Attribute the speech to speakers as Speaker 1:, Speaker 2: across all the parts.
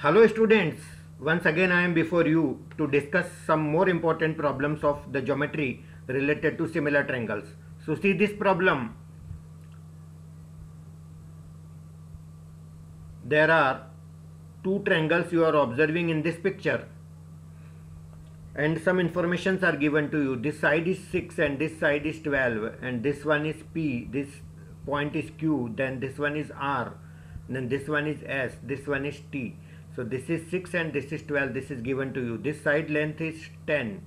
Speaker 1: Hello students, once again I am before you to discuss some more important problems of the geometry related to similar triangles. So see this problem. There are two triangles you are observing in this picture and some informations are given to you. This side is 6 and this side is 12 and this one is P, this point is Q, then this one is R, then this one is S, this one is T. So this is 6 and this is 12, this is given to you. This side length is 10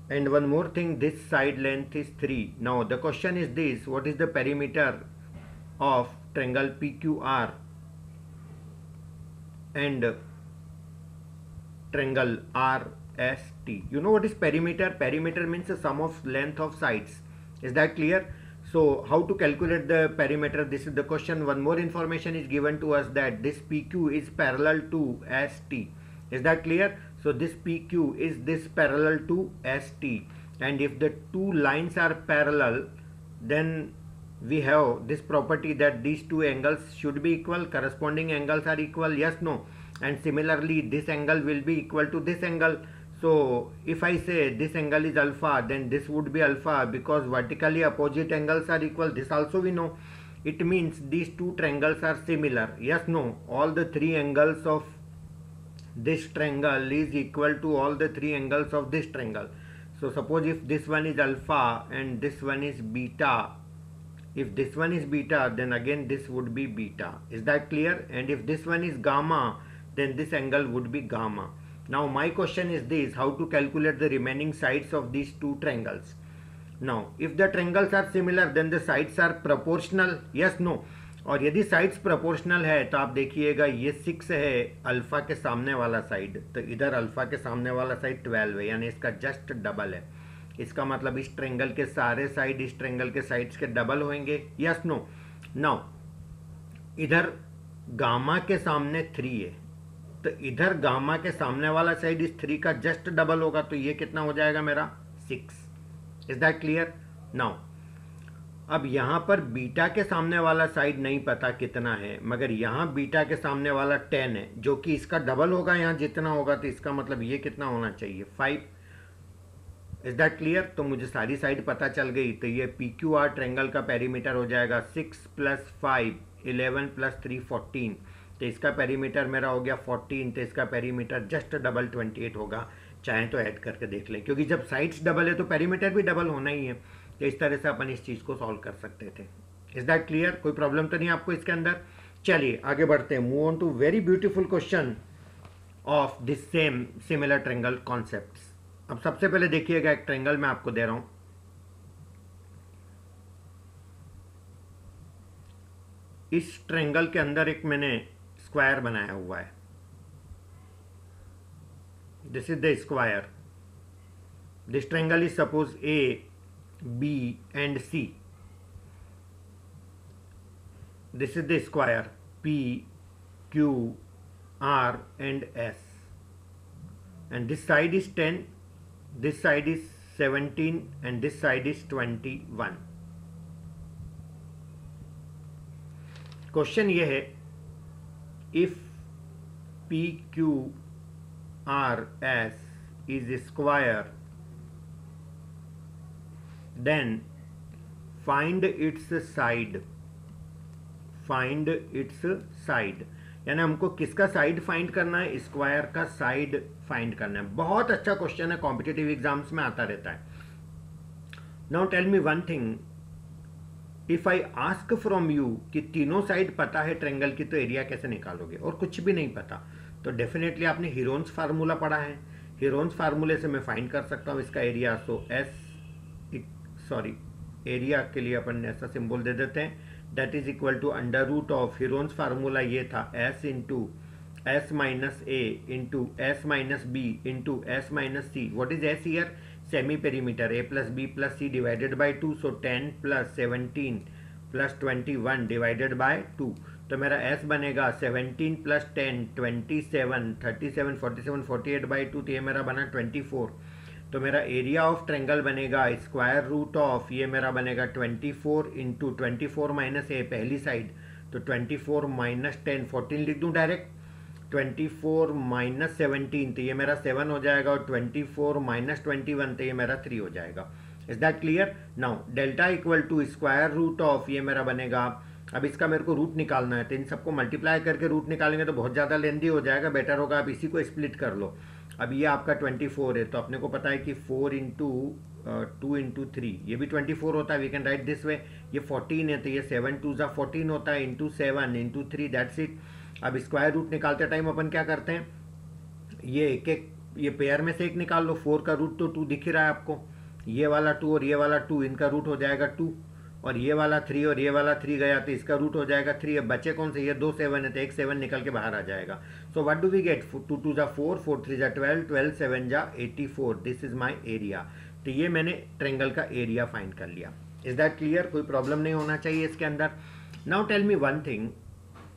Speaker 1: and one more thing, this side length is 3. Now the question is this: what is the perimeter of triangle PQR and triangle RST? You know what is perimeter? Perimeter means the sum of length of sides. Is that clear? So how to calculate the perimeter? This is the question. One more information is given to us that this PQ is parallel to ST. Is that clear? So this PQ is this parallel to ST, and if the two lines are parallel, then we have this property that these two angles should be equal. Corresponding angles are equal. Yes, no? And similarly this angle will be equal to this angle. So if I say this angle is alpha, then this would be alpha because vertically opposite angles are equal. This also we know. It means these two triangles are similar. Yes, no? All the three angles of this triangle is equal to all the three angles of this triangle. So suppose if this one is alpha and this one is beta, if this one is beta, then again this would be beta. Is that clear? And if this one is gamma, then this angle would be gamma. Now my question is this: how to calculate the remaining sides of these two triangles? Now if the triangles are similar, then the sides are proportional. Yes, no? और यदि sides proportional है तो आप देखिएगा ये 6 है alpha के सामने वाला साइड, तो इधर अल्फा के सामने वाला साइड 12 है, यानी इसका जस्ट डबल है. इसका मतलब इस ट्रायंगल के सारे साइड इस ट्रायंगल के साइड्स के डबल होंगे. Yes, no? नाउ इधर गामा के सामने 3 है, तो इधर गामा के सामने वाला साइड इस 3 का जस्ट डबल होगा, तो ये कितना हो जाएगा मेरा 6. Is that clear? नाउ अब यहाँ पर बीटा के सामने वाला साइड नहीं पता कितना है, मगर यहाँ बीटा के सामने वाला 10 है, जो कि इसका डबल होगा यहाँ जितना होगा, तो इसका मतलब ये कितना होना चाहिए 5. Is that clear? तो मुझे सारी साइड पता चल गई. तो ये PQR ट्रायंगल का पेरीमीटर हो जाएगा 6 + 5 11 + 3 14. तो इसका पेरीमीटर मेरा हो गया 14. तो इसका पेरीमीटर जस्ट डबल 28 होगा. चाहे तो ऐड करके देख लें, क्योंकि जब साइड्स डबल है तो पेरीमीटर भी डबल होना ही है. तो इस तरह से अपन इस चीज़ को सॉल्व कर सकते थे. Is that clear? कोई प्रॉब्लम तो नहीं आपको इसके अंदर? चलिए आगे बढ़ते हैं. Move on to very beautiful question of this same similar triangle concepts. अब सबसे पहले देखिएगा, एक ट्रायंगल मैं आपको दे रहा हूं. इस ट्रायंगल के अंदर एक मैंने स्क्वायर बनाया हुआ है. This is the square. This triangle is suppose A, B and C. This is the square P, Q, R and S. And this side is 10, this side is 17 and this side is 21. Question ये है, if P, Q, R, S is a square, then find its side. Find its side यानी हमको किसका side find करना है? Square का side find करना है. बहुत अच्छा क्वेश्चन है, कॉम्पिटिटिव एग्जाम्स में आता रहता है. Now tell me one thing, if I ask from you कि तीनों साइड पता है ट्रायंगल की, तो एरिया कैसे निकालोगे? और कुछ भी नहीं पता तो डेफिनेटली आपने हीरोन्स फार्मूला पढ़ा है. हीरोन्स फार्मूले से मैं फाइंड कर सकता हूँ इसका एरिया. सो एरिया के लिए अपन ऐसा सिंबल दे देते हैं, that is equal to under root of, Heron's formula ये था, S into S minus A into S minus B into S minus C. What is S here? Semi perimeter. A + B + C divided by 2. So 10 + 17 + 21 divided by 2. तो मेरा S बनेगा 17 + 10 27 37 47 48 by 2. तो ये मेरा बना 24. तो मेरा एरिया ऑफ ट्रायंगल बनेगा स्क्वायर रूट ऑफ, ये मेरा बनेगा 24 इंटू 24 माइनस A पहली साइड, तो 24 - 10 14 लिख दूं डायरेक्ट. 24 माइनस 17 तो ये मेरा 7 हो जाएगा, और 24 माइनस 21 तो ये मेरा 3 हो जाएगा। Is that clear? Now delta equal to square root of, ये मेरा बनेगा, अब इसका मेरे को रूट निकालना है, तो इन सबको मल्टीप्लाई करके रूट निकालेंगे तो बहुत ज़्यादा लेंदी हो जाएगा, बेटर होगा आप इसी को स्प्लिट कर लो। अब ये आपका 24 है, तो अपने को पता है कि 4 इंटू 2 इंटू 3 ये भी 24 होता है, we can write this way. ये 14 है तो ये 7 2 14 होता है, इंटू 7 इंटू 3, दैट्स इट। अब स्क्वायर रूट निकालते टाइम अपन क्या करते हैं, ये एक एक ये पेयर में से एक निकाल लो। 4 का रूट तो 2 दिख ही रहा है आपको, ये वाला 2 और ये वाला 2, इनका रूट हो जाएगा 2, और ये वाला 3 और ये वाला 3 गया तो इसका रूट हो जाएगा 3। अब बचे कौन से, ये 2 7 है तो एक 7 निकल के बाहर आ जाएगा। So what do we get, 2 2 4, 4 3 12, 12 7 84, this is my area. तो ये मैंने ट्रेंगल का एरिया फाइंड कर लिया। Is that clear? कोई प्रॉब्लम नहीं होना चाहिए इसके अंदर। Now tell me one thing,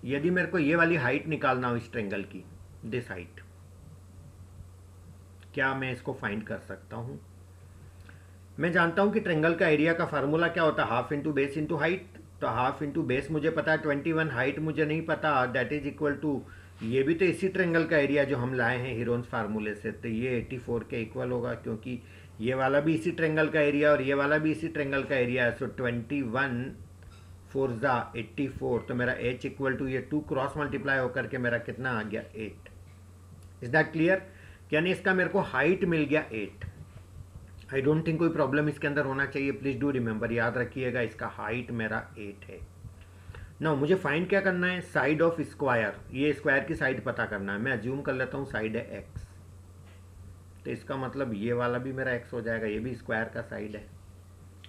Speaker 1: यदि मेरे को ये वाली हाइट निकालना हो इस ट्रेंगल की, दिस हाइट, क्या मैं इसको फाइंड कर सकता हूं? मैं जानता हूं कि ट्रेंगल का एरिया का फार्मूला क्या होता है, half into base into height. तो हाफ इंटू बेस मुझे पता है 21, हाइट मुझे नहीं पता, दैट इज इक्वल टू, ये भी तो इसी ट्रेंगल का एरिया जो हम लाए हैं हीरोन्स फार्मूले से, तो ये 84 के इक्वल होगा, क्योंकि ये वाला भी इसी ट्रेंगल का एरिया और ये वाला भी इसी ट्रेंगल का एरिया है। सो 21 4 84, तो मेरा h इक्वल टू ये 2 क्रॉस मल्टीप्लाई होकर के मेरा कितना आ गया 8। Is that clear? यानी इसका मेरे को हाइट मिल गया 8। आई डोंट थिंक कोई प्रॉब्लम इसके अंदर होना चाहिए। प्लीज डू रिमेंबर, याद रखिएगा इसका हाइट मेरा 8 है। नाउ मुझे फाइंड क्या करना है, साइड ऑफ स्क्वायर, ये स्क्वायर की साइड पता करना है। मैं अज्यूम कर लेता हूँ साइड है x, तो इसका मतलब ये वाला भी मेरा x हो जाएगा, ये भी स्क्वायर का साइड है,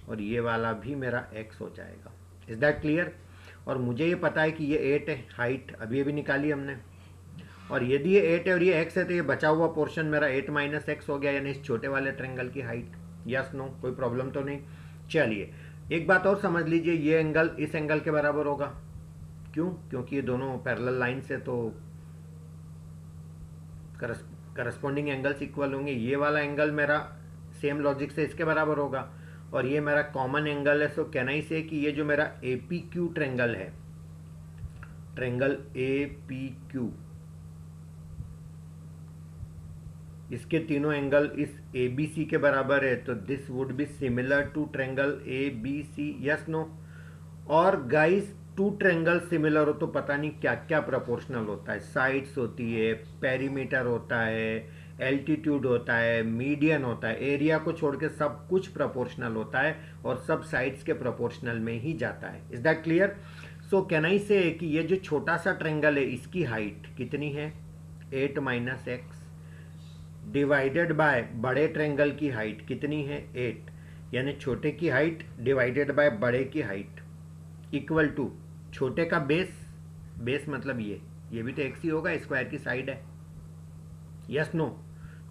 Speaker 1: और ये वाला भी मेरा x हो जाएगा। Is that clear? और मुझे ये पता है कि ये 8 है हाइट, अभी ये भी निकाली हमने, और यदि ये 8 है और ये x है तो ये बचा हुआ पोर्शन मेरा 8 माइनस x हो गया, यानी इस छोटे वाले ट्रेंगल की हाइट। यस नो, कोई प्रॉब्लम तो नहीं। चलिए एक बात और समझ लीजिए, ये एंगल इस एंगल के बराबर होगा। क्यों? क्योंकि ये दोनों पैरेलल लाइन से तो करस्पॉन्डिंग एंगल्स इक्वल होंगे। ये वाला एंगल मेरा सेम लॉजिक से इसके बराबर होगा, और ये मेरा कॉमन एंगल है। सो कैन आई से कि ये जो मेरा APQ ट्रेंगल है, ट्रेंगल APQ, इसके तीनों एंगल इस ABC के बराबर है, तो this would be similar to triangle ABC। Yes no? और गाइस टू ट्रेंगल सिमिलर हो तो पता नहीं क्या क्या प्रोपोर्शनल होता है, साइड्स होती है, पेरीमीटर होता है, एल्टीट्यूड होता है, मीडियन होता है, एरिया को छोड़ के सब कुछ प्रोपोर्शनल होता है, और सब साइड्स के प्रोपोर्शनल में ही जाता है। Is that clear? So can I से कि ये जो छोटा सा ट्रेंगल है इसकी हाइट कितनी है, 8 माइनस एक्स, डिवाइडेड बाय बड़े ट्रेंगल की हाइट कितनी है, 8, यानी छोटे की हाइट डिवाइडेड बाय बड़े की हाइट इक्वल टू छोटे का बेस, बेस मतलब ये भी तो एक्स ही होगा, स्क्वायर की साइड है। Yes no?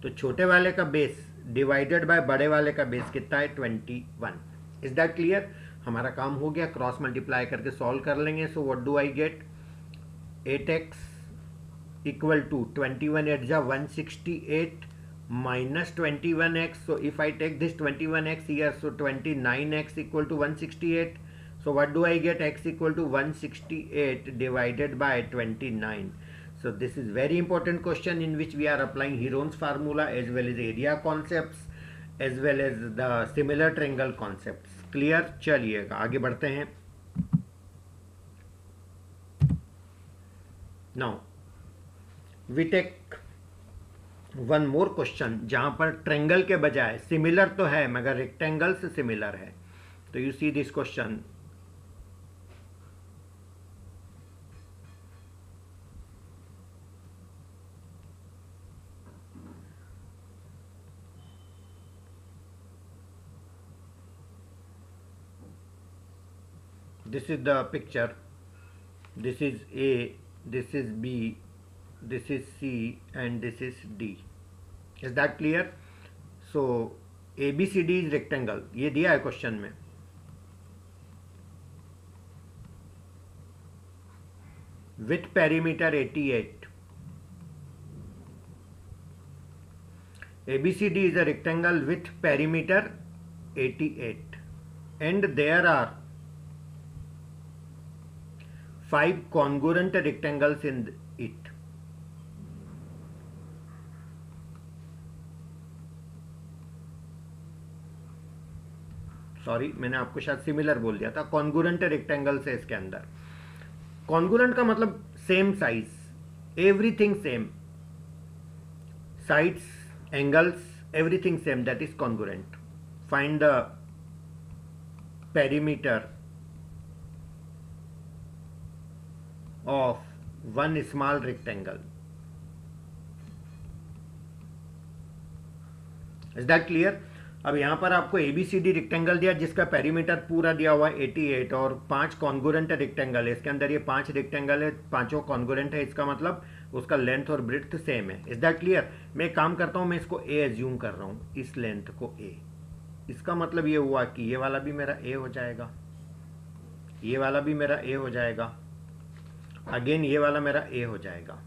Speaker 1: तो छोटे वाले का बेस डिवाइडेड बाय बड़े वाले का बेस कितना है, 21। Is that clear? हमारा काम हो गया, क्रॉस मल्टीप्लाई करके सॉल्व कर लेंगे। So what do I get, 8x equal to 21 8 जा 168 minus 21x. So if I take this 21x here, so 29x equal to 168. So what do I get? X equal to 168 divided by 29. So this is very important question in which we are applying Heron's formula as well as area concepts as well as the similar triangle concepts. Clear? चलिएगा आगे बढ़ते हैं. Now we take one more question जहां पर triangle के बजाय similar तो है मगर रेक्टेंगल से सिमिलर है. तो you see this question. This is the picture. This is A, this is B, this is C and this is D. Is that clear? So ABCD is rectangle. ये दिया है question में. With perimeter 88. ABCD is a rectangle with perimeter 88 and there are 5 congruent rectangles in it. Sorry मैंने आपको शायद similar बोल दिया था, कॉन्गुरेंट रेक्टेंगल्स है इसके अंदर। कॉन्गुरेंट का मतलब same size, everything same, sides, angles, everything same, that is congruent. Find the perimeter of one small rectangle. Is that clear? अब यहाँ पर आपको ABCD रेक्टेंगल दिया जिसका पेरीमीटर पूरा दिया हुआ है 88 और 5 कॉन्गुरेंट रेक्टेंगल है इसके अंदर, ये 5 रेक्टेंगल है, पांचों कॉन्गुरेंट है, इसका मतलब उसका लेंथ और ब्रेड्थ सेम है। Is that clear? मैं एक काम करता हूँ, मैं इसको A एज्यूम कर रहा हूँ, इस लेंथ को A। इसका मतलब ये हुआ कि ये वाला भी मेरा A हो जाएगा, ये वाला भी मेरा A हो जाएगा, अगेन ये वाला मेरा A हो जाएगा।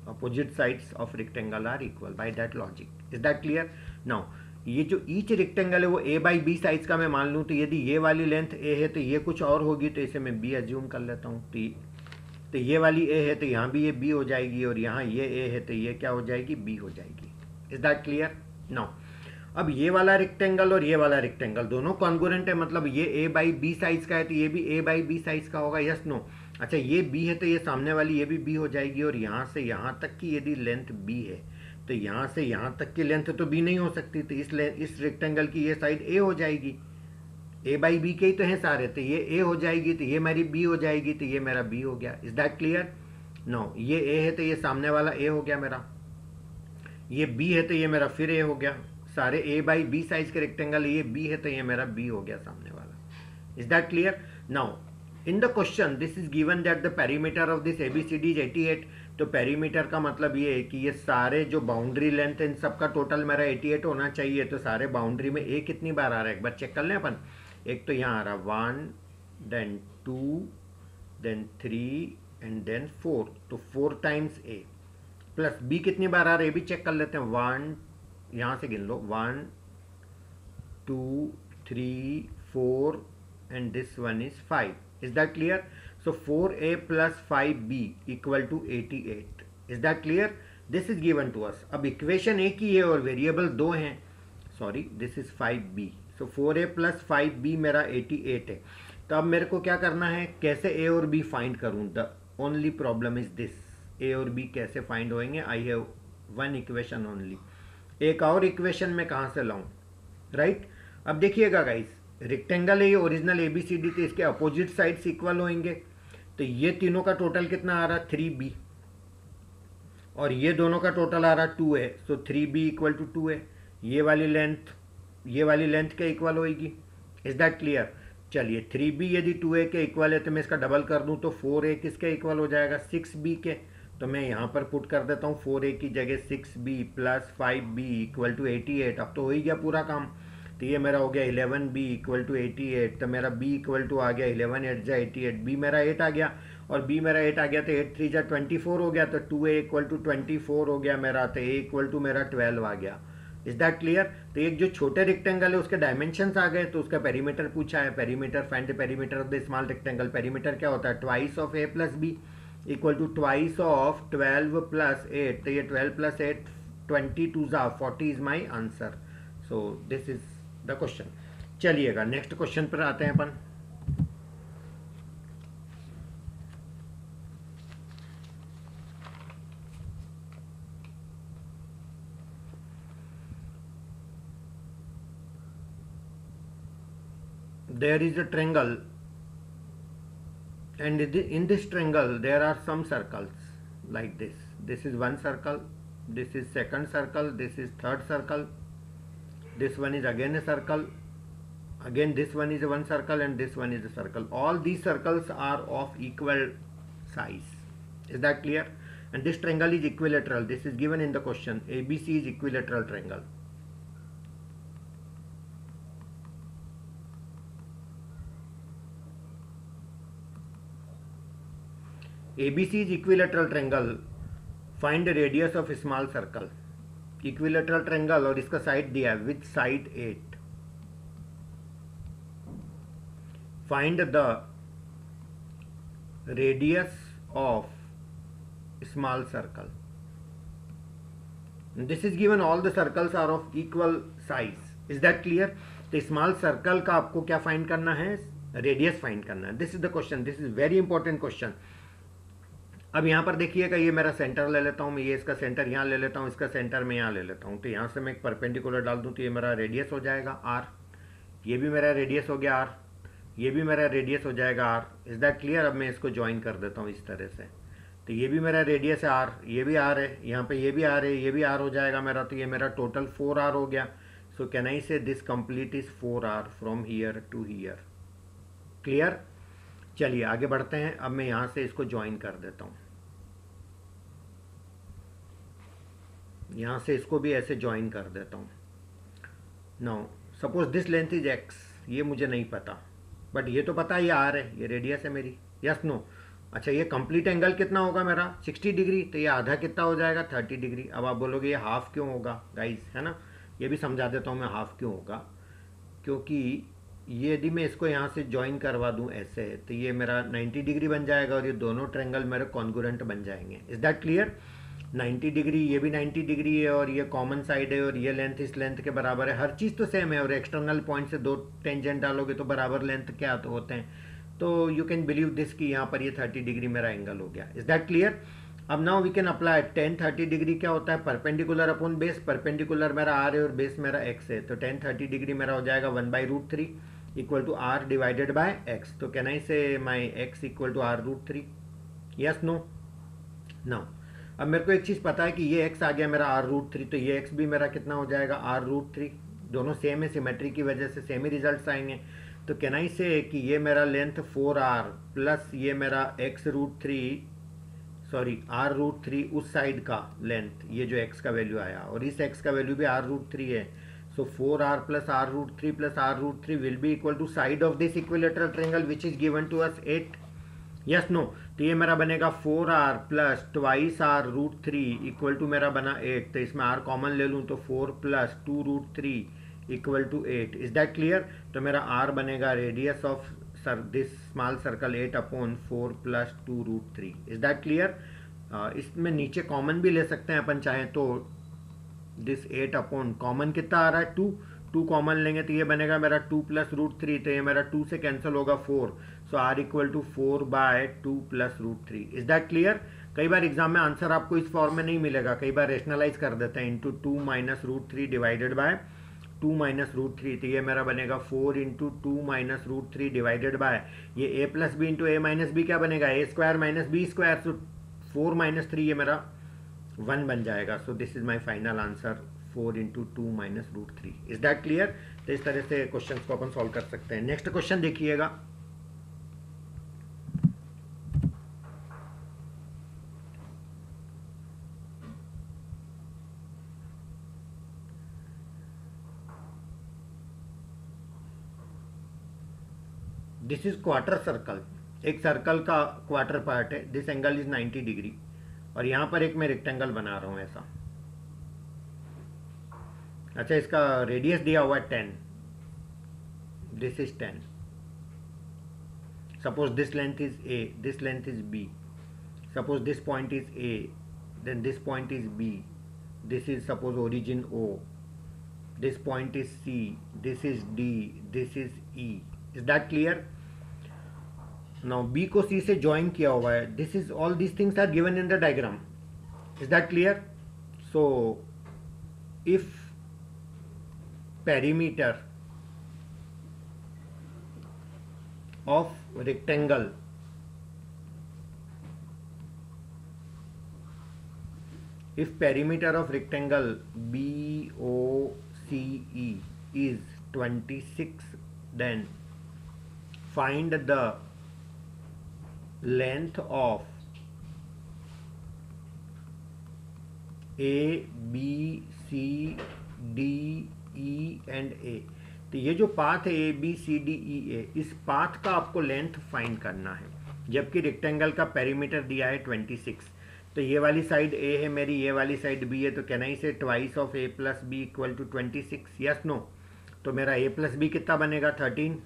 Speaker 1: Opposite sides of rectangle are equal by that logic. Is that clear? Now ये जो ईच रेक्टेंगल है वो A बाई बी साइज का मैं मान लूँ, तो यदि ये वाली लेंथ A है तो ये कुछ और होगी, तो इसे मैं B एज्यूम कर लेता हूँ। तो ये वाली A है तो यहाँ भी ये B हो जाएगी, और यहाँ ये A है तो ये क्या हो जाएगी, B हो जाएगी। Is that clear? नाउ अब ये वाला रेक्टेंगल और ये वाला रेक्टेंगल दोनों कॉन्गुरेंट है, मतलब ये A बाई बी साइज का है तो ये भी A बाई बी साइज का होगा, यस नो? अच्छा ये B है तो ये सामने वाली ये भी B हो जाएगी, और यहाँ से यहाँ तक की यदि लेंथ B है तो यहाँ से यहाँ तक की लेंथ तो B नहीं हो सकती, तो इस रेक्टेंगल की ये साइड A हो जाएगी, A बाई बी के ही तो हैं सारे, तो ये A हो जाएगी, तो ये मेरी B हो जाएगी, तो ये मेरा B हो गया। Is that clear? नो ये A है तो ये सामने वाला A हो गया मेरा, ये B है तो ये मेरा फिर A हो गया, सारे A बाई बी साइज के रेक्टेंगल, ये B है तो ये मेरा B हो गया सामने वाला। Is that clear? Now in the question this is given that the perimeter of this ABCD is 88। तो पेरीमीटर का मतलब ये है कि ये सारे जो बाउंड्री लेंथ है इन सबका टोटल मेरा 88 होना चाहिए। तो सारे बाउंड्री में A कितनी बार आ रहा है एक बार चेक कर लें अपन। एक तो यहाँ आ रहा 1 देन 2 देन 3 एंड देन 4, तो 4 टाइम्स A प्लस B कितनी बार आ रहा है ये भी चेक कर लेते हैं। 1 यहाँ से गिन लो, 1 2 3 4 and this one is 5. Is that clear? So 4A plus 5B equal to 88. Is that clear? This is given to us. अब इक्वेशन एक ही है और वेरिएबल दो हैं, sorry this is 5B। So 4A plus 5B मेरा 88 है। तो अब मेरे को क्या करना है, कैसे A और B फाइंड करूँ? The only problem is this, A और B कैसे फाइंड होंगे? I have one equation only, एक और इक्वेशन में कहाँ से लाऊं, राइट? अब देखिएगा गाइस, रेक्टेंगल है ये ओरिजिनल ABCD, तो इसके अपोजिट साइड्स इक्वल होंगे, तो ये तीनों का टोटल कितना आ रहा है 3B, और ये दोनों का टोटल आ रहा 2 है, सो 3B इक्वल टू 2 है। ये वाली लेंथ क्या इक्वल होगी? Is that clear? चलिए 3B यदि 2A के इक्वल है तो मैं इसका डबल कर दूं तो 4A किसके इक्वल हो जाएगा? 6B के। तो मैं यहाँ पर पुट कर देता हूँ 4A की जगह 6B plus 5B equal to 88। अब तो हो ही गया पूरा काम। तो ये मेरा हो गया 11B इक्वल टू 88, तो मेरा B इक्वल टू आ गया 11 8 जा 88, B मेरा 8 आ गया, और B मेरा 8 आ गया तो 8 3 जा 24 हो गया, तो 2A इक्वल टू 24 हो गया मेरा, तो A इक्वल टू मेरा 12 आ गया। Is that clear? तो एक जो छोटे रेक्टेंगल है उसके डायमेंशंस आ गए, तो उसका पेरीमीटर पूछा है, perimeter find the perimeter of the small rectangle. Perimeter क्या होता है? Twice of A plus B equal to twice of 12 plus 8, तो ये 12 प्लस 8 22 जा 40 is my answer. So this is the question. चलिएगा नेक्स्ट क्वेश्चन पर आते हैं अपन। There is a triangle, and in this triangle there are some circles like this. This is one circle, this is second circle, this is third circle, this one is again a circle, again this one is one circle, and this one is a circle. All these circles are of equal size. Is that clear? And this triangle is equilateral. This is given in the question. ABC is equilateral triangle. ABC is equilateral triangle. Find the radius of a small circle. Equilateral triangle और इसका side दिया है with side 8. Find the radius of small circle. And this is given all the circles are of equal size. Is that clear? तो small circle का आपको क्या find करना है, रेडियस फाइंड करना है। This is the question, this is very important question. अब यहाँ पर देखिएगा, ये मेरा सेंटर ले लेता हूँ मैं, ये इसका सेंटर यहाँ ले लेता हूँ, इसका सेंटर मैं यहाँ ले लेता हूँ। तो यहाँ से मैं एक परपेंडिकुलर डाल दूँ तो ये मेरा रेडियस हो जाएगा आर, ये भी मेरा रेडियस हो गया आर, ये भी मेरा रेडियस हो जाएगा आर। Is that clear? अब मैं इसको ज्वाइन कर देता हूँ इस तरह से, तो ये भी मेरा रेडियस है आर, ये भी आर है, यहाँ पे ये भी आर है, ये भी आर हो जाएगा मेरा। तो ये मेरा टोटल 4r हो गया। सो can I say this complete is 4r from here to here. Clear? चलिए आगे बढ़ते हैं। अब मैं यहाँ से इसको ज्वाइन कर देता हूँ, यहाँ से इसको भी ऐसे ज्वाइन कर देता हूँ। Now suppose this length is x, ये मुझे नहीं पता, बट ये तो पता है ये आर है, ये रेडियस है मेरी। Yes no? अच्छा, ये कंप्लीट एंगल कितना होगा मेरा? 60 डिग्री। तो ये आधा कितना हो जाएगा? 30 डिग्री। अब आप बोलोगे ये हाफ क्यों होगा गाइस, है ना? ये भी समझा देता हूँ मैं हाफ क्यों होगा। क्योंकि ये यदि मैं इसको यहाँ से ज्वाइन करवा दूँ ऐसे, तो ये मेरा 90 डिग्री बन जाएगा और ये दोनों ट्रायंगल मेरे कॉन्ग्रुएंट बन जाएंगे। Is that clear? 90 डिग्री, ये भी 90 डिग्री है और ये कॉमन साइड है और ये लेंथ इस लेंथ के बराबर है, हर चीज़ तो सेम है। और एक्सटर्नल पॉइंट से दो टेंजेंट डालोगे तो बराबर लेंथ क्या तो होते हैं। तो यू कैन बिलीव दिस कि यहाँ पर ये 30 डिग्री मेरा एंगल हो गया। Is that clear? अब now we can apply ten 30 degree क्या होता है? Perpendicular upon base. परपेंडिकुलर मेरा आर है और बेस मेरा एक्स है, तो टेन 30 डिग्री मेरा हो जाएगा 1/√3 equal to R divided by x. तो can I say my x equal to r√3? Yes no? Now अब मेरे को एक चीज़ पता है कि ये x आ गया मेरा r√3, तो ये x भी मेरा कितना हो जाएगा? r√3। दोनों सेम है, सिमेट्री की वजह से सेम ही रिजल्ट्स आएंगे। तो कैन आई से कि ये मेरा लेंथ 4r प्लस ये मेरा r√3 उस साइड का लेंथ, ये जो x का वैल्यू आया, और इस x का वैल्यू भी r√3 है। So 4r plus r√3 will be equal to side of this equilateral triangle which is given to us 8। Yes no? तो ये मेरा बनेगा 4r plus twice r√3 equal to मेरा बना 8। तो इसमें r कॉमन ले लूँ तो 4 plus 2√3 equal to 8। Is that clear? तो मेरा r बनेगा radius of this small circle 8/4 plus 2√3। Is that clear? इसमें नीचे कॉमन भी ले सकते हैं अपन चाहें तो। दिस 8 कॉमन कितना आ रहा है? 2 कॉमन लेंगे तो ये बनेगा मेरा 2 प्लस √3, तो ये मेरा 2 से कैंसिल होगा 4। So r equal to 4/2 plus √3। Is that clear? कई बार एग्जाम में आंसर आपको इस फॉर्म में नहीं मिलेगा, कई बार रेशनलाइज कर देते हैं into 2 minus √3 divided by 2 minus √3। तो ये मेरा बनेगा 4 इंटू 2 माइनस √3 डिवाइडेड बाय ये a plus b into a minus b क्या बनेगा? a square minus b square. So 4 minus 3 ये मेरा 1 बन जाएगा। So this is my final answer 4 into 2 minus √3। Is that clear? तो इस तरह से क्वेश्चन को अपन सॉल्व कर सकते हैं। नेक्स्ट क्वेश्चन देखिएगा। दिस इज क्वार्टर सर्कल, एक सर्कल का क्वार्टर पार्ट है। दिस एंगल इज 90 डिग्री और यहाँ पर एक मैं रेक्टेंगल बना रहा हूँ ऐसा। अच्छा, इसका रेडियस दिया हुआ है 10, this is 10। Suppose this length is a, this length is b। Suppose this point is a, then this point is b, this is suppose origin o, this point is c, this is d, this is e। is that clear? now b को c से join किया हुआ है। this is all these things are given in the diagram। is that clear? so if perimeter of rectangle BOCE is 26, then find the length of A, B, C, D, E and A। तो ये जो path है A, B, C, D, E, A, इस path का आपको length find करना है, जबकि रेक्टेंगल का पेरीमीटर दिया है 26। तो ये वाली साइड A है मेरी, ये वाली साइड B है, तो can I say twice of A plus B equal to 26? Yes no? तो मेरा A प्लस B कितना बनेगा? 13।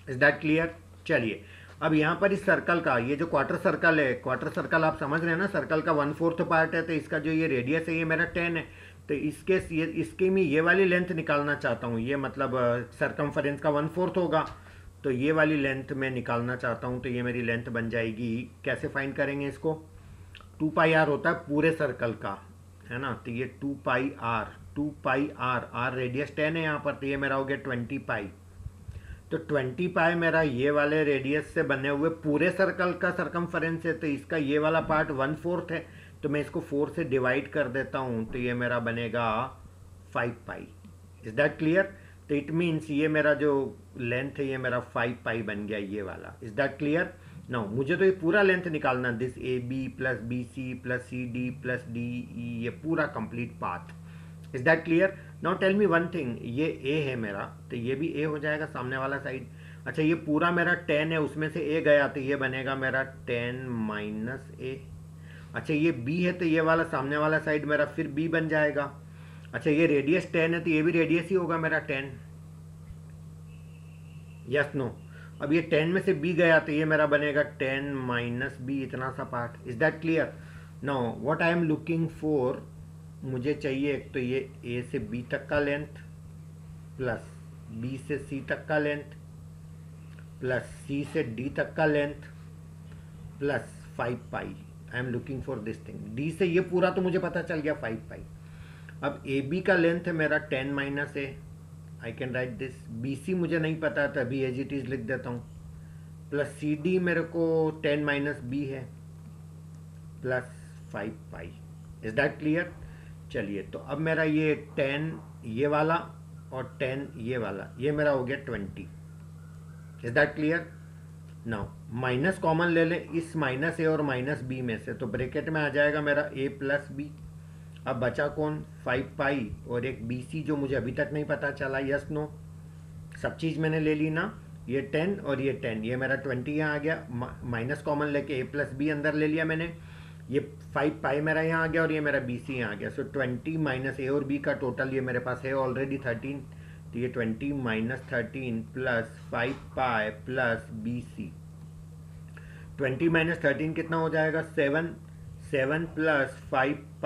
Speaker 1: Is that clear? चलिए अब यहाँ पर इस सर्कल का, ये जो क्वार्टर सर्कल है, क्वार्टर सर्कल आप समझ रहे हैं ना, सर्कल का 1/4 पार्ट है, तो इसका जो ये रेडियस है ये मेरा 10 है। तो इसके मैं ये वाली लेंथ निकालना चाहता हूँ, ये मतलब सरकमफरेंस का 1/4 होगा, तो ये वाली लेंथ मैं निकालना चाहता हूँ। तो ये मेरी लेंथ बन जाएगी, कैसे फाइंड करेंगे इसको, 2πr होता है पूरे सर्कल का, है ना। तो ये 2πr आर रेडियस 10 है यहाँ पर, तो ये मेरा हो गया 20π। तो 20π मेरा ये वाले रेडियस से बने हुए पूरे सर्कल का सरकमफरेंस है, तो इसका ये वाला पार्ट 1/4 है, तो मैं इसको 4 से डिवाइड कर देता हूँ, तो ये मेरा बनेगा 5π। Is that clear. तो इट मीन्स ये मेरा जो लेंथ है ये मेरा 5π बन गया ये वाला। Is that clear. नाउ मुझे तो ये पूरा लेंथ निकालना, this A B plus B C plus C D plus D E, ये पूरा complete path. Is that clear. Now tell me one thing, ये ए है मेरा, तो ये भी ए हो जाएगा सामने वाला साइड। अच्छा ये पूरा मेरा 10 है, उसमें से ए गया, तो ये बनेगा मेरा 10 माइनस ए। अच्छा ये बी है, तो ये वाला सामने वाला साइड मेरा फिर बी बन जाएगा। अच्छा ये रेडियस 10 है, तो ये भी रेडियस ही होगा मेरा 10। Yes no. अब ये 10 में से बी गया, तो ये मेरा बनेगा 10 माइनस बी, इतना सा part. Is that clear. Now what I am looking for, मुझे चाहिए एक तो ये ए से बी तक का लेंथ प्लस बी से सी तक का लेंथ प्लस सी से डी तक का length plus 5π। I am looking for this thing. D से ये पूरा तो मुझे पता चल गया 5π। अब ए बी का लेंथ है मेरा 10 minus A, I can write this. B C मुझे नहीं पता था, अभी एज इट इज लिख देता हूँ, प्लस सी डी मेरे को 10 माइनस बी है प्लस 5π। Is that clear. चलिए तो अब मेरा ये 10 ये वाला और 10 ये वाला, ये मेरा हो गया 20। Is that clear. Now minus common ले लें इस माइनस ए और माइनस बी में से, तो ब्रैकेट में आ जाएगा मेरा ए प्लस बी। अब बचा कौन, 5π और एक बी सी जो मुझे अभी तक नहीं पता चला। यस नो, सब चीज़ मैंने ले ली ना, ये 10 और ये 10, ये मेरा 20 यहाँ आ गया, माइनस कॉमन लेके ए प्लस बी अंदर ले लिया मैंने, ये 5π मेरा यहाँ आ गया और ये मेरा बी सी यहाँ आ गया। सो 20 माइनस ए और बी का टोटल ये मेरे पास है ऑलरेडी 13, तो ये 20 minus 13 plus 5π plus B C. 20 minus 13 कितना हो जाएगा, 7 plus 5π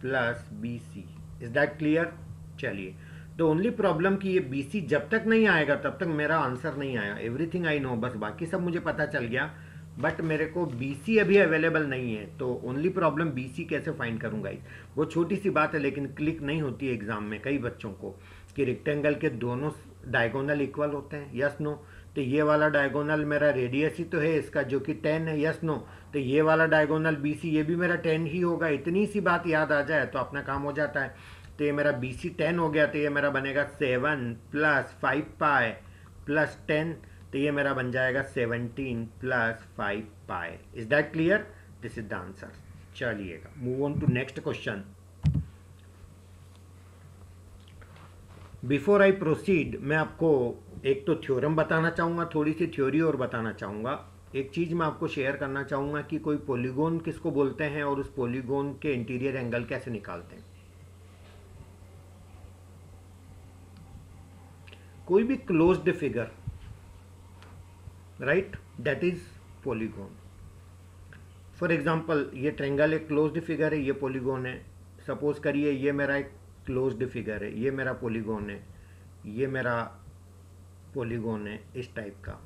Speaker 1: plus B C. Is that clear. चलिए तो ओनली प्रॉब्लम कि ये बी सी जब तक नहीं आएगा तब तक मेरा आंसर नहीं आया। एवरीथिंग आई नो, बस बाकी सब मुझे पता चल गया, बट मेरे को बी सी अभी अवेलेबल नहीं है। तो ओनली प्रॉब्लम बी सी कैसे फाइंड करूँगा। वो छोटी सी बात है, लेकिन क्लिक नहीं होती है एग्जाम में कई बच्चों को कि रेक्टेंगल के दोनों डायगोनल इक्वल होते हैं। Yes no. तो ये वाला डायगोनल मेरा रेडियस ही तो है इसका जो कि 10 है। Yes no. तो ये वाला डायगोनल बी सी ये भी मेरा 10 ही होगा। इतनी सी बात याद आ जाए तो अपना काम हो जाता है। तो ये मेरा बी सी 10 हो गया, तो ये मेरा बनेगा 7 प्लस 5π प्लस 10, तो ये मेरा बन जाएगा 17 plus 5π। Is that clear. This is the answer. चलिएगा move on to next question. Before I proceed मैं आपको एक तो थ्योरम बताना चाहूँगा, थोड़ी सी थ्योरी और बताना चाहूँगा। एक चीज़ मैं आपको शेयर करना चाहूँगा कि कोई पॉलीगॉन किसको बोलते हैं और उस पॉलीगॉन के इंटीरियर एंगल कैसे निकालते हैं। कोई भी closed figure, right, that is polygon. For example ये ट्रायंगल एक क्लोज्ड फिगर है, ये पॉलीगॉन है। सपोज करिए ये मेरा एक क्लोज्ड फिगर है, ये मेरा पॉलीगॉन है, ये मेरा पॉलीगॉन है इस टाइप का।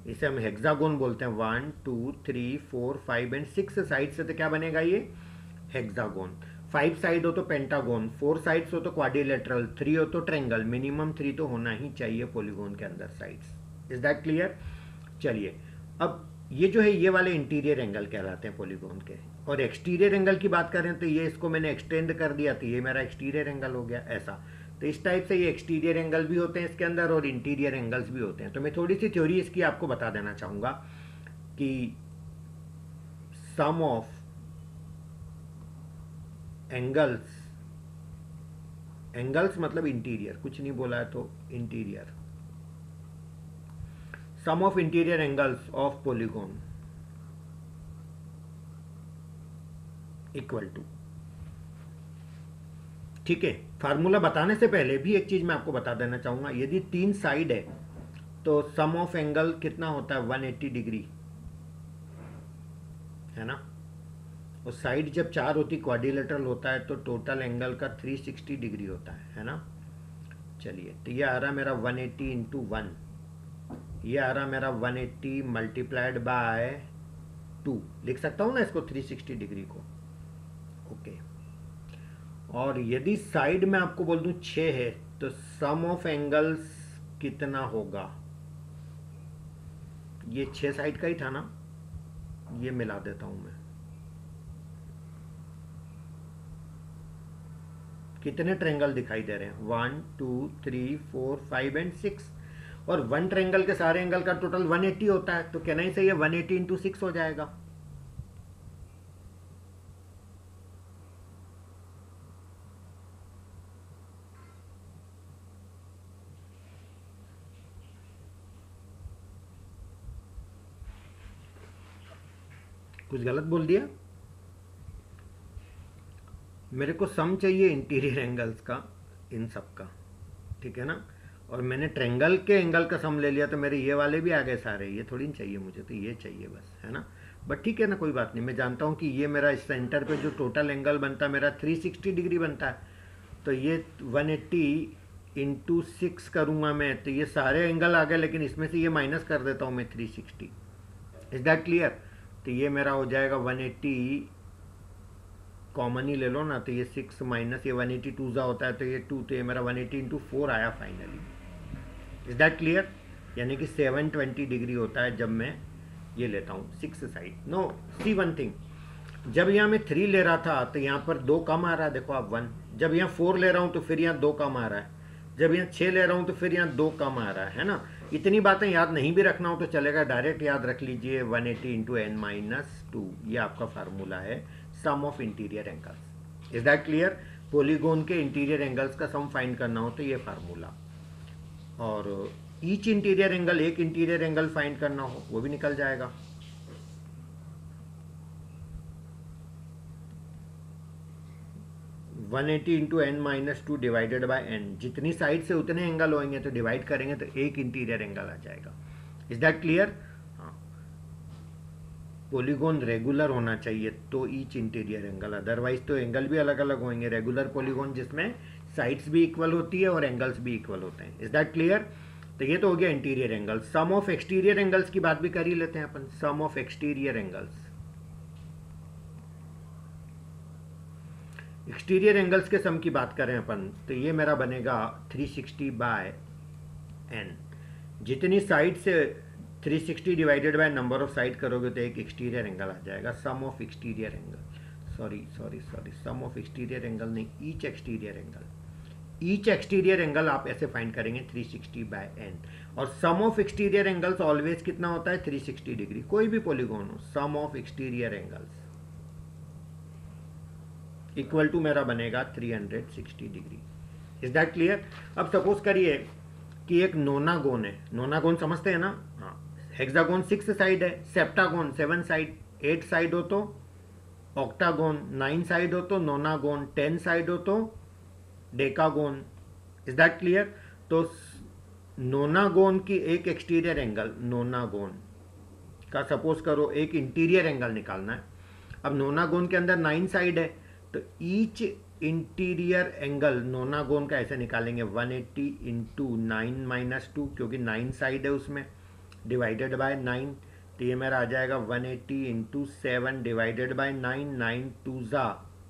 Speaker 1: इसे हम हेक्सागोन बोलते हैं। 1 2 3 4 5 एंड 6 साइड से तो क्या बनेगा ये हेक्सागोन। 5 साइड हो तो पेंटागोन, 4 साइड्स हो तो क्वाड्रिलेटरल, 3 हो तो ट्रायंगल। मिनिमम 3 तो होना ही चाहिए पॉलीगॉन के अंदर साइड्स। Is that clear. चलिए अब ये जो है ये वाले इंटीरियर एंगल कहलाते हैं पॉलीगॉन के। और एक्सटीरियर एंगल की बात करें तो ये इसको मैंने एक्सटेंड कर दिया, तो ये मेरा एक्सटीरियर एंगल हो गया ऐसा। तो इस टाइप से ये एक्सटीरियर एंगल भी होते हैं इसके अंदर और इंटीरियर एंगल्स भी होते हैं। तो मैं थोड़ी सी थ्योरी इसकी आपको बता देना चाहूँगा कि सम ऑफ एंगल्स, एंगल्स मतलब इंटीरियर, कुछ नहीं बोला है तो interior, sum of interior angles of polygon equal to, ठीक है। फार्मूला बताने से पहले भी एक चीज मैं आपको बता देना चाहूंगा। यदि 3 साइड है तो सम ऑफ एंगल कितना होता है 180 डिग्री, है ना। और साइड जब 4 होती क्वाड्रिलेटरल होता है तो टोटल एंगल का 360 डिग्री होता है ना। चलिए, तो ये आ रहा मेरा 180 इंटू 1, ये आ रहा मेरा 180 मल्टीप्लाइड बाय 2, लिख सकता हूँ ना इसको 360 डिग्री को। ओके, और यदि साइड में आपको बोल दूं 6 है तो सम ऑफ एंगल्स कितना होगा, ये 6 साइड का ही था ना, ये मिला देता हूं मैं। कितने ट्रेंगल दिखाई दे रहे हैं 1 2 3 4 5 एंड 6, और वन ट्रेंगल के सारे एंगल का टोटल 180 होता है, तो कहना ही सही है 180 इंटू 6 हो जाएगा। कुछ गलत बोल दिया? मेरे को सम चाहिए इंटीरियर एंगल्स का, इन सब का, ठीक है ना। और मैंने ट्रेंगल के एंगल का सम ले लिया तो मेरे ये वाले भी आ गए सारे, ये थोड़ी चाहिए मुझे, तो ये चाहिए बस, है ना। बट ठीक है ना, कोई बात नहीं। मैं जानता हूँ कि ये मेरा इस सेंटर पे जो टोटल एंगल बनता है मेरा 360 डिग्री बनता है, तो ये 180 इंटू 6 करूँगा मैं, तो ये सारे एंगल आ गए, लेकिन इसमें से ये माइनस कर देता हूँ मैं 360। Is that clear? तो ये मेरा हो जाएगा 180, कॉमन ही ले लो ना, तो ये 6 माइनस ये 180 टू ज़ा होता है तो ये 2, तो ये मेरा 180 इंटू 4 आया फाइनली। Is that clear? यानी कि 720 डिग्री होता है जब मैं ये लेता हूँ 6 साइड। नो, सी वन थिंग, जब यहाँ मैं 3 ले रहा था तो यहाँ पर 2 कम आ रहा है, देखो आप 1। जब यहाँ 4 ले रहा हूँ तो फिर यहाँ 2 कम आ रहा है, जब यहाँ 6 ले रहा हूँ तो फिर यहाँ 2 कम आ रहा है ना। इतनी बातें याद नहीं भी रखना हो तो चलेगा, डायरेक्ट याद रख लीजिए 180 इंटू n माइनस 2, ये आपका फार्मूला है sum of interior angles. Is that clear? Polygon के इंटीरियर एंगल्स का सम फाइंड करना हो तो ये फार्मूला, और ईच इंटीरियर एंगल, एक इंटीरियर एंगल फाइंड करना हो वो भी निकल जाएगा। One eighty into N minus 2 divided by N, जितनी साइड से उतने एंगल होंगे तो डिवाइड करेंगे तो एक इंटीरियर एंगल आ जाएगा। Is that clear? हाँ, पॉलीगोन रेगुलर होना चाहिए तो ईच इंटीरियर एंगल, अदरवाइज तो एंगल भी अलग अलग होंगे। रेगुलर पॉलीगोन जिसमें साइड्स भी इक्वल होती है और एंगल्स भी इक्वल होते हैं। Is that clear? तो ये तो हो गया interior angle. Sum of exterior angles की बात भी कर ही लेते हैं अपन। Sum of exterior angles, exterior angles के सम की बात करें अपन तो ये मेरा बनेगा 360 बाय एन। जितनी साइड से 360 divided by number of side करोगे तो एक एक्सटीरियर एंगल आ जाएगा। Sum of exterior angle, sorry, sum of exterior angle नहीं, each exterior angle. Each exterior angle आप ऐसे फाइंड करेंगे 360 बाय एन। और sum of exterior angles always कितना होता है 360 डिग्री, कोई भी पॉलीगोन हो। Sum of exterior angles equal to मेरा बनेगा 360 डिग्री। Is that clear? अब सपोज करिए कि एक नोनागोन है, नोनागोन समझते हैं ना। हाँ, हेक्सागोन 6 साइड है, सेप्टागोन 7 साइड, 8 साइड हो तो ऑक्टागोन, 9 साइड हो तो नोनागोन, 10 साइड हो तो डेकागोन। Is that clear? तो नोनागोन की एक एक्सटीरियर एंगल, नोनागोन का सपोज करो एक इंटीरियर एंगल निकालना है। अब नोनागोन के अंदर 9 साइड है तो ईच इंटीरियर एंगल नोनागोन का ऐसे निकालेंगे 180 इंटू 9 माइनस 2, क्योंकि 9 साइड है उसमें, डिवाइडेड बाय 9। तो ये मेरा आ जाएगा 180 इंटू 7 डिवाइडेड बाय 9, 9 टू ज़ा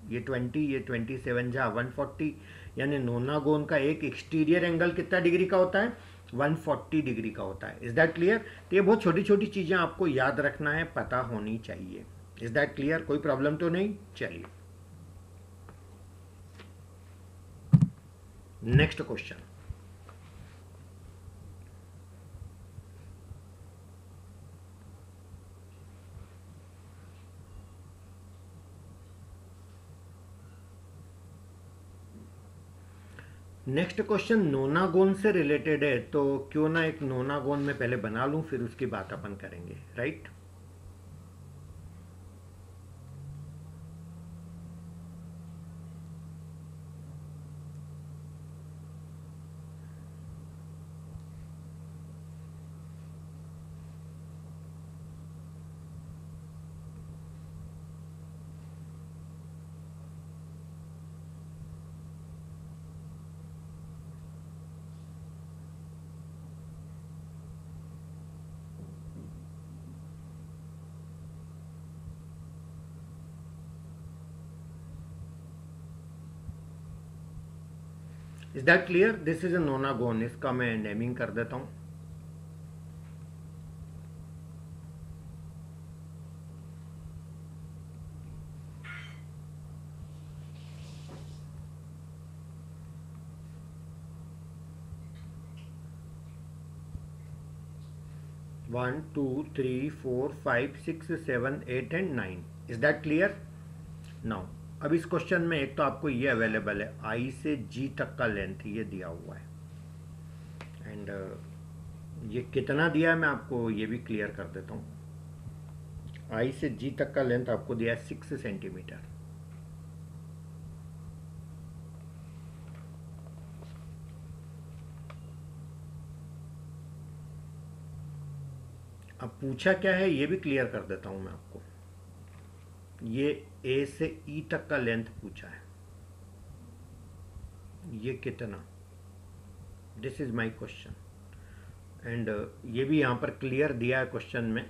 Speaker 1: ये 20, ये 27 जा 140। यानी नोनागोन का एक एक्सटीरियर एंगल कितना डिग्री का होता है 140 डिग्री का होता है। Is that clear? तो ये बहुत छोटी छोटी चीज़ें आपको याद रखना है, पता होनी चाहिए। Is that clear? कोई प्रॉब्लम तो नहीं? चलिए नेक्स्ट क्वेश्चन। नेक्स्ट क्वेश्चन नोनागोन से रिलेटेड है, तो क्यों ना एक नोनागोन में पहले बना लूं फिर उसकी बात अपन करेंगे, right? Is that clear? This is a nonagon, इसका मैं नेमिंग कर देता हूं. One two three four five six seven eight and nine. Is that clear? Now अब इस क्वेश्चन में एक तो आपको ये अवेलेबल है, आई से जी तक का लेंथ ये दिया हुआ है, एंड ये कितना दिया है मैं आपको ये भी क्लियर कर देता हूँ. आई से जी तक का लेंथ आपको दिया है 6 सेंटीमीटर. अब पूछा क्या है ये भी क्लियर कर देता हूँ मैं आपको. ये ए से ई तक का लेंथ पूछा है, ये कितना, this is my question. And ये भी यहाँ पर क्लियर दिया है क्वेश्चन में,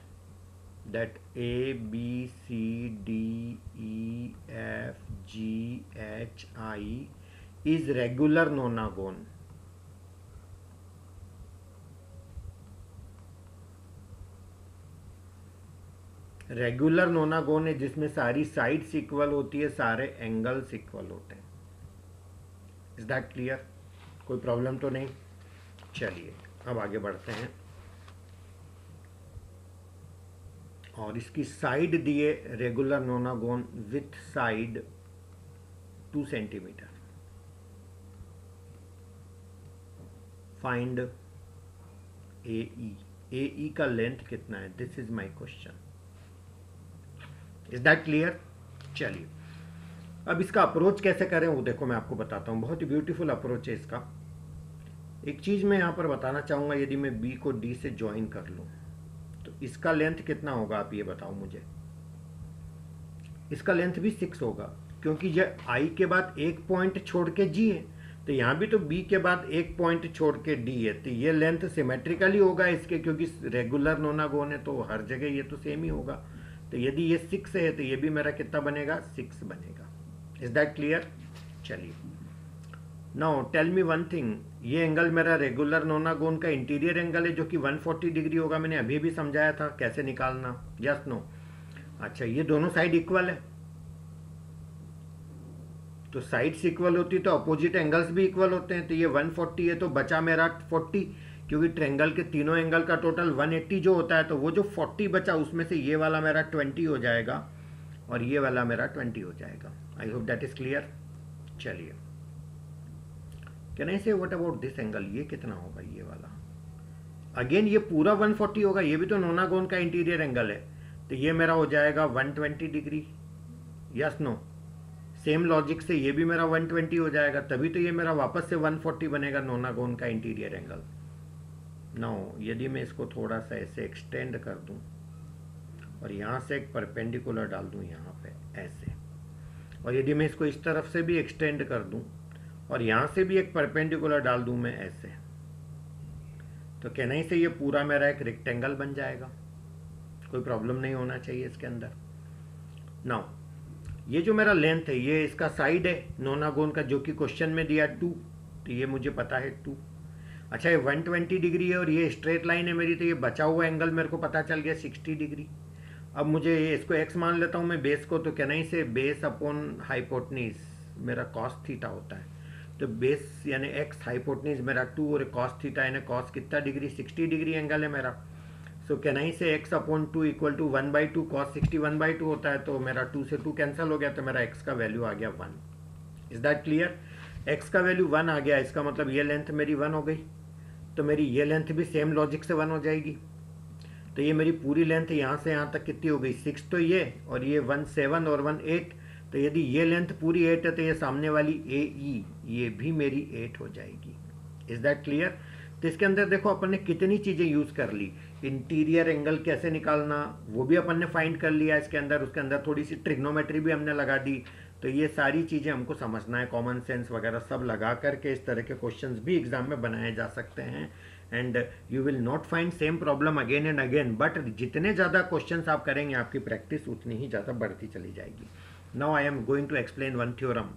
Speaker 1: that A B C D E F G H I is regular nonagon. Regular nonagon है जिसमें सारी साइड्स इक्वल होती है, सारे एंगल्स इक्वल होते हैं. Is that clear? कोई प्रॉब्लम तो नहीं? चलिए अब आगे बढ़ते हैं. और इसकी साइड दिए regular nonagon with side 2 centimetre. Find A E का लेंथ कितना है, this is my question. Is that clear? चलिए अब इसका अप्रोच कैसे करें वो देखो मैं आपको बताता हूँ. बहुत ही ब्यूटीफुल अप्रोच है इसका. एक चीज़ मैं यहाँ पर बताना चाहूँगा, यदि मैं बी को डी से ज्वाइन कर लूँ तो इसका लेंथ कितना होगा आप ये बताओ मुझे. इसका लेंथ भी 6 होगा, क्योंकि ये आई के बाद एक पॉइंट छोड़ के जी है, तो यहाँ भी तो बी के बाद एक पॉइंट छोड़ के डी है, तो ये लेंथ सिमेट्रिकली होगा इसके, क्योंकि रेगुलर नोनागोन है तो हर जगह ये तो सेम ही होगा. तो यदि ये 6 है तो ये भी मेरा कितना बनेगा, 6 बनेगा. Is that clear? चलिए now tell me one thing, ये एंगल मेरा रेगुलर नोनागोन का इंटीरियर एंगल है जो कि 140 डिग्री होगा. मैंने अभी भी समझाया था कैसे निकालना. Yes no? अच्छा, ये दोनों साइड इक्वल है, तो साइड्स इक्वल होती तो अपोजिट एंगल्स भी इक्वल होते हैं. तो ये 140 है तो बचा मेरा 40, क्योंकि ट्रायंगल के तीनों एंगल का टोटल 180 जो होता है, तो वो जो 40 बचा उसमें से ये वाला मेरा 20 हो जाएगा और ये वाला मेरा 20 हो जाएगा. I hope that is clear. चलिए कैन आई से व्हाट अबाउट दिस एंगल, ये कितना होगा ये वाला. अगेन ये पूरा 140 होगा, ये भी तो नोनागोन का इंटीरियर एंगल है, तो ये मेरा हो जाएगा 120 degree. Yes no? Same logic से ये भी मेरा 120 हो जाएगा, तभी तो ये मेरा वापस से 140 बनेगा नोनागोन का इंटीरियर एंगल. नाउ यदि मैं इसको थोड़ा सा ऐसे एक्सटेंड कर दूं और यहाँ से एक परपेंडिकुलर डाल दूं यहाँ पे ऐसे, और यदि मैं इसको इस तरफ से भी एक्सटेंड कर दूं और यहाँ से भी एक परपेंडिकुलर डाल दूं मैं ऐसे, तो कहना ही से ये पूरा मेरा एक रेक्टेंगल बन जाएगा. कोई प्रॉब्लम नहीं होना चाहिए इसके अंदर. नाउ ये जो मेरा लेंथ है ये इसका साइड है नोनागोन का, जो कि क्वेश्चन में दिया 2, तो ये मुझे पता है 2. अच्छा, ये 120 डिग्री है और ये स्ट्रेट लाइन है मेरी, तो ये बचा हुआ एंगल मेरे को पता चल गया 60 डिग्री. अब मुझे इसको x मान लेता हूँ मैं बेस को, तो कहना ही से बेस अपॉन हाइपोटनीस मेरा कॉस थीटा होता है. तो बेस यानी x, हाइपोटनीस मेरा 2 और कॉस थीटा यानी कॉस कितना डिग्री, 60 डिग्री एंगल है मेरा. सो कहना ही से x upon 2 equal to 1/2 cos 60 1/2 होता है, तो मेरा 2 से 2 कैंसिल हो गया, तो मेरा x का वैल्यू आ गया 1. Is that clear? x का वैल्यू 1 आ गया, इसका मतलब ये लेंथ मेरी 1 हो गई, तो मेरी ये लेंथ भी सेम लॉजिक से 1 हो जाएगी. तो ये मेरी पूरी लेंथ यहाँ से यहाँ तक कितनी हो गई, 6 तो ये, और ये 1 7 और 1 8. तो यदि ये लेंथ पूरी 8 है तो ये सामने वाली AE ये भी मेरी 8 हो जाएगी. Is that clear? तो इसके अंदर देखो अपन ने कितनी चीज़ें यूज़ कर ली. इंटीरियर एंगल कैसे निकालना वो भी अपन ने फाइंड कर लिया इसके अंदर, उसके अंदर थोड़ी सी ट्रिग्नोमेट्री भी हमने लगा दी. तो ये सारी चीज़ें हमको समझना है, कॉमन सेंस वगैरह सब लगा करके इस तरह के क्वेश्चंस भी एग्जाम में बनाए जा सकते हैं. And you will not find same problem again and again, but जितने ज़्यादा क्वेश्चंस आप करेंगे आपकी प्रैक्टिस उतनी ही ज़्यादा बढ़ती चली जाएगी. Now I am going to explain one theorem.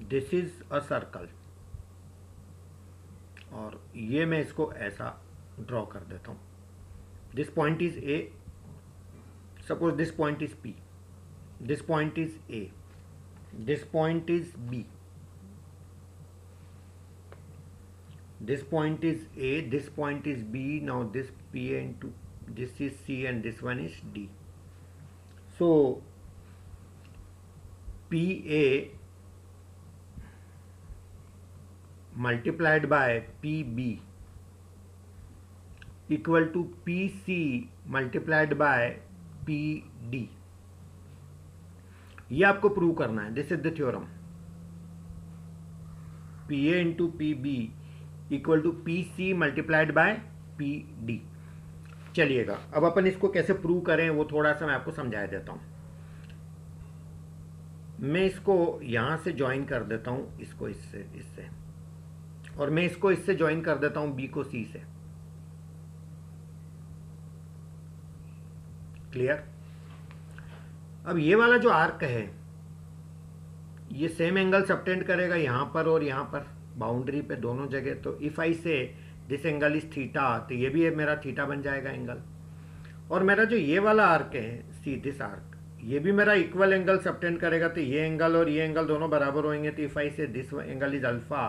Speaker 1: This is a circle, और ये मैं इसको ऐसा ड्रॉ कर देता हूं. This point is A, suppose this point is P, this point is A, this point is B, this point is A, this point is B, now this P into this is C and this one is D. So PA multiplied by PB equal to PC multiplied by PD. ये आपको prove करना है. This is the theorem. PA into PB equal to PC multiplied by PD. चलिएगा, अब अपन इसको कैसे prove करें वो थोड़ा सा मैं आपको समझा देता हूं. मैं इसको यहां से ज्वाइन कर देता हूं, इसको इससे, और मैं इसको इससे ज्वाइन कर देता हूं B को C से. क्लियर? अब ये वाला जो आर्क है ये सेम एंगल सबटेंड करेगा यहां पर और यहां पर, बाउंड्री पे दोनों जगह. तो if I say this angle is theta, तो ये भी मेरा थीटा बन जाएगा एंगल. और मेरा जो ये वाला आर्क है, सी दिस आर्क, ये भी मेरा इक्वल एंगल सबटेंड करेगा. तो ये एंगल और ये एंगल दोनों बराबर होंगे. तो if I say this angle is alpha,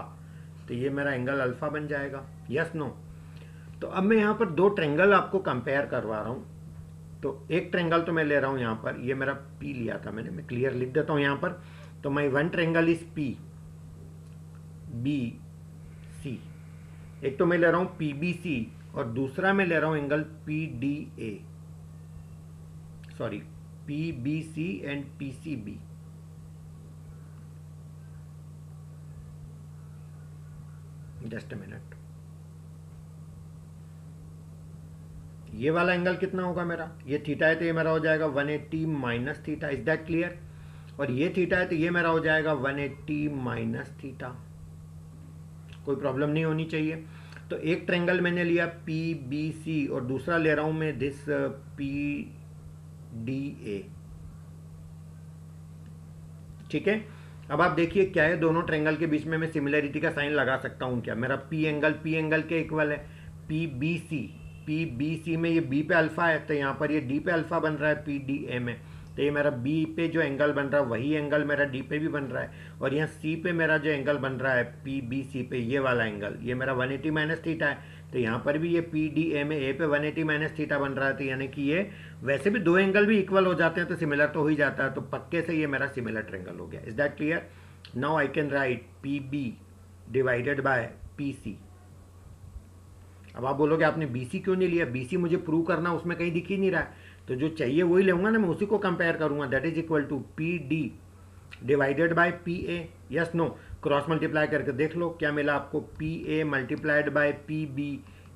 Speaker 1: तो ये मेरा एंगल अल्फा बन जाएगा. Yes no? तो अब मैं यहाँ पर दो ट्रेंगल आपको कंपेयर करवा रहा हूँ. तो एक ट्रेंगल तो मैं ले रहा हूँ यहाँ पर, ये मेरा पी लिया था मैंने, मैं क्लियर लिख देता हूँ यहाँ पर. तो my one triangle is P B C. एक तो मैं ले रहा हूं PBC और दूसरा मैं ले रहा हूं angle PDA, sorry PBC and PCB. Just a minute. ये वाला एंगल कितना होगा मेरा? ये थीटा है तो ये मेरा हो जाएगा 180 minus theta. Is that clear? और ये थीटा है तो ये मेरा हो जाएगा 180 माइनस थीटा. कोई प्रॉब्लम नहीं होनी चाहिए. तो एक ट्रेंगल मैंने लिया PBC और दूसरा ले रहा हूं मैं दिस PDA. ठीक है? अब आप देखिए क्या है, दोनों ट्रेंगल के बीच में मैं सिमिलरिटी का साइन लगा सकता हूं क्या? मेरा P एंगल के इक्वल है. PBC में ये B पे अल्फा है, तो यहाँ पर ये D पे अल्फा बन रहा है PDA में. तो ये मेरा B पे जो एंगल बन रहा है वही एंगल मेरा D पे भी बन रहा है. और यहाँ C पे मेरा जो एंगल बन रहा है PBC पे, ये वाला एंगल, ये मेरा 180 माइनस थीटा है. तो यहाँ पर भी ये PDA में A पे 180 माइनस थीटा बन रहा है. तो यानी कि ये वैसे भी दो एंगल भी इक्वल हो जाते हैं तो सिमिलर तो हो ही जाता है. तो पक्के से ये मेरा सिमिलर ट्रेंगल हो गया. Is that clear? Now I can right PB divided by PC. अब आप बोलोगे आपने BC क्यों नहीं लिया? BC मुझे प्रूव करना, उसमें कहीं दिख ही नहीं रहा है. तो जो चाहिए वही लूंगा ना, मैं उसी को कंपेयर करूंगा. That is equal to PD divided by PA. Yes no? Cross multiply करके देख लो क्या मिला आपको. PA multiplied by PB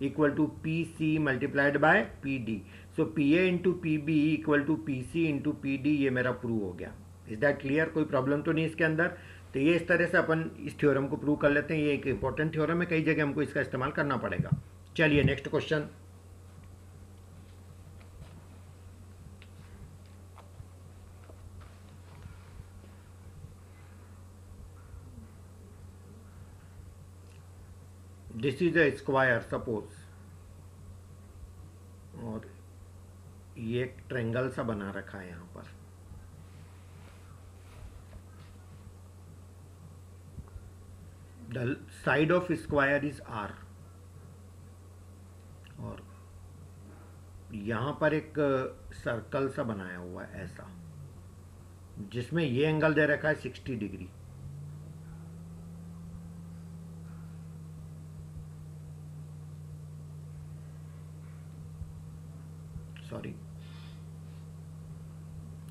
Speaker 1: equal to PC multiplied by PD. So PA into PB equal to PC into PD. ये मेरा prove हो गया. Is that clear? कोई प्रॉब्लम तो नहीं इसके अंदर? तो ये इस तरह से अपन इस थ्योरम को प्रूव कर लेते हैं. ये एक इंपॉर्टेंट थ्योरम है, कई जगह हमको इसका इस्तेमाल करना पड़ेगा. चलिए next question. This is a square suppose, और ये एक ट्रेंगल सा बना रखा है यहां पर. The side of square is R. और यहां पर एक सर्कल सा बनाया हुआ है ऐसा, जिसमें ये एंगल दे रखा है 60 डिग्री. सॉरी,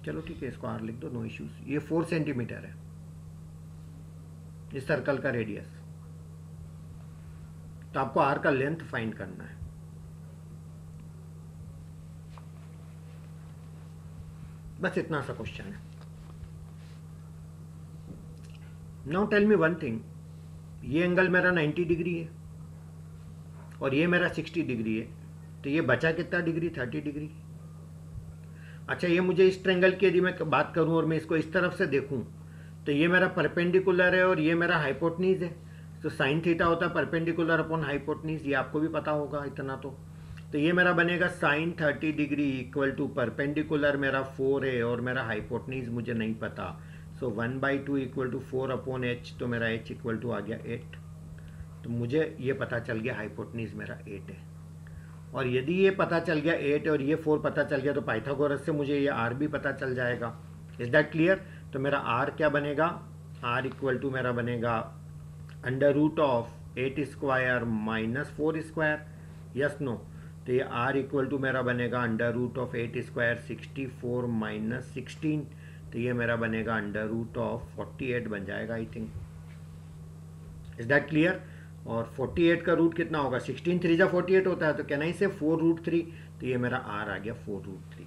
Speaker 1: चलो ठीक है, इसको R लिख दो, नो इश्यूज. ये 4 सेंटीमीटर है इस सर्कल का रेडियस. तो आपको R का लेंथ फाइंड करना है. बस इतना सा क्वेश्चन है. Now tell me one thing. ये एंगल मेरा 90 डिग्री है और ये मेरा 60 डिग्री है. तो ये बचा कितना डिग्री? 30 डिग्री. अच्छा, ये मुझे इस ट्रेंगल की यदि मैं बात करूं और मैं इसको इस तरफ से देखूं तो ये मेरा परपेंडिकुलर है और ये मेरा हाइपोटनीज है, तो साइन थीटा होता है परपेंडिकुलर अपॉन हाइपोटनीज, ये आपको भी पता होगा इतना। तो ये मेरा बनेगा sine 30 degree equal to perpendicular मेरा 4 है और मेरा हाइपोटनीज मुझे नहीं पता, so 1/2 equal to 4 upon H, तो मेरा एच इक्वल टू आ गया 8। तो मुझे ये पता चल गया हाइपोटनीज मेरा 8 है। और यदि ये पता चल गया 8 और ये 4 पता चल गया तो पाइथागोरस से मुझे ये आर भी पता चल जाएगा। Is that clear? तो मेरा आर क्या बनेगा, आर इक्वल टू मेरा बनेगा under root of 8 square minus 4 square, yes no? तो ये आर इक्वल टू मेरा बनेगा under root of 8 square 64 minus 16, तो ये मेरा बनेगा अंडर रूट ऑफ 48 बन जाएगा I think. Is that clear? और 48 का रूट कितना होगा, 16 3 जा 48 होता है, तो कहना ही से 4√3, तो ये मेरा आर आ गया 4√3।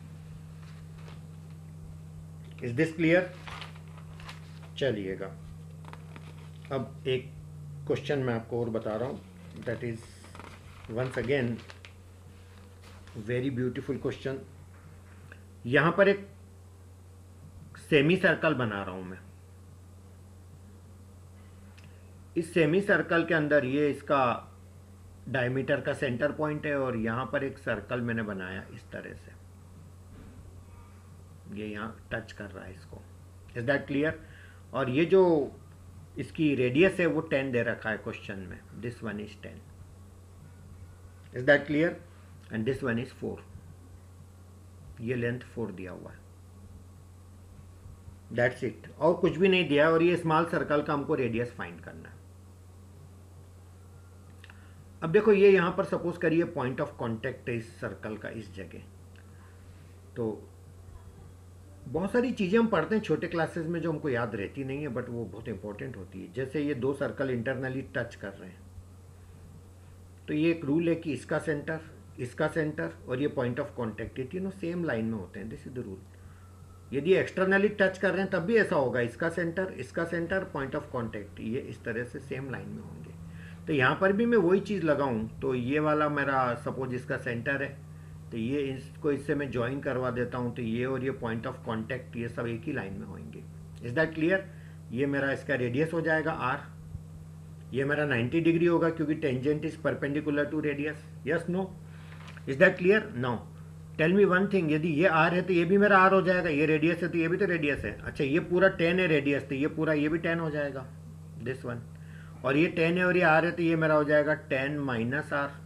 Speaker 1: Is this clear? चलिएगा अब एक क्वेश्चन मैं आपको और बता रहा हूँ, that is once again very beautiful question. यहां पर एक सेमी सर्कल बना रहा हूं मैं। इस सेमी सर्कल के अंदर ये इसका डायमीटर का सेंटर पॉइंट है और यहां पर एक सर्कल मैंने बनाया इस तरह से, ये यहां टच कर रहा है इसको। Is that clear? और ये जो इसकी रेडियस है वो 10 दे रखा है क्वेश्चन में, this one is 10। Is that clear? And this one is 4, ये लेंथ 4 दिया हुआ है, दैट्स इट, और कुछ भी नहीं दिया। और ये स्मॉल सर्कल का हमको रेडियस फाइंड करना है। अब देखो ये यहां पर सपोज करिए पॉइंट ऑफ कांटेक्ट है इस सर्कल का इस जगह। तो बहुत सारी चीजें हम पढ़ते हैं छोटे क्लासेस में जो हमको याद रहती नहीं है, बट वो बहुत इंपॉर्टेंट होती है। जैसे ये दो सर्कल इंटरनली टच कर रहे हैं, तो ये एक रूल है कि इसका सेंटर, इसका सेंटर और ये पॉइंट ऑफ कांटेक्ट, ये तीनों सेम लाइन में होते हैं। This is the rule. यदि एक्सटर्नली टच कर रहे हैं तब भी ऐसा होगा, इसका सेंटर पॉइंट ऑफ कांटेक्ट, ये इस तरह से सेम लाइन में होंगे। तो यहाँ पर भी मैं वही चीज़ लगाऊं, तो ये वाला मेरा सपोज इसका सेंटर है, तो ये इसको इससे मैं ज्वाइन करवा देता हूँ, तो ये और ये पॉइंट ऑफ कांटेक्ट ये सब एक ही लाइन में होंगे। Is that clear? ये मेरा इसका रेडियस हो जाएगा आर, ये मेरा 90 डिग्री होगा क्योंकि tangent is perpendicular to radius, yes no? Is that clear? Now tell me one thing, यदि ये आर है तो ये भी मेरा आर हो जाएगा, ये रेडियस है तो ये भी तो रेडियस है। अच्छा ये पूरा 10 है रेडियस, तो ये पूरा ये भी 10 हो जाएगा, दिस वन। और ये 10 है और ये आर है तो ये मेरा हो जाएगा 10 माइनस आर।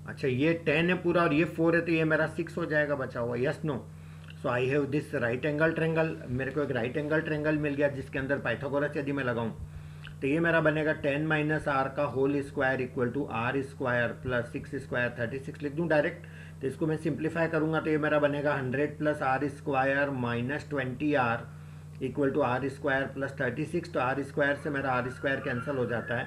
Speaker 1: अच्छा ये 10 है पूरा और ये 4 है तो ये मेरा 6 हो जाएगा बचा हुआ, yes no? So I have this right angle triangle, मेरे को एक राइट एंगल ट्रेंगल मिल गया जिसके अंदर पाइथागोरस यदि मैं लगाऊं तो ये मेरा बनेगा 10 माइनस आर का whole square equal to R square plus 6 square 36 लिख दूं डायरेक्ट। तो इसको मैं सिंप्लीफाई करूंगा तो ये मेरा बनेगा 100 plus R square minus 20 R equal to R square plus 36। तो आर स्क्वायर से मेरा आर स्क्वायर कैंसिल हो जाता है,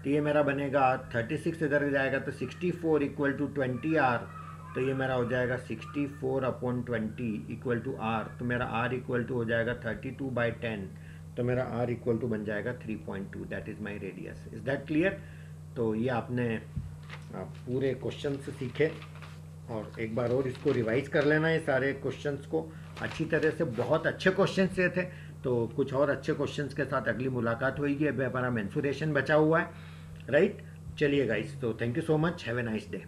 Speaker 1: तो ये मेरा बनेगा 36 इधर जाएगा तो 64 इक्वल टू 20 आर, तो ये मेरा हो जाएगा 64 अपॉन 20 इक्वल टू आर। तो मेरा आर इक्वल टू हो जाएगा 32/10, तो मेरा आर इक्वल टू बन जाएगा 3.2, that is my radius. Is that clear? तो ये आपने पूरे क्वेश्चन से सीखे और एक बार और इसको रिवाइज कर लेना ये सारे क्वेश्चंस को अच्छी तरह से। बहुत अच्छे क्वेश्चंस ये थे, तो कुछ और अच्छे क्वेश्चंस के साथ अगली मुलाकात होगी। अभी हमारा मेंसुरेशन बचा हुआ है, राइट? चलिए गाइस, तो thank you so much, have a nice day.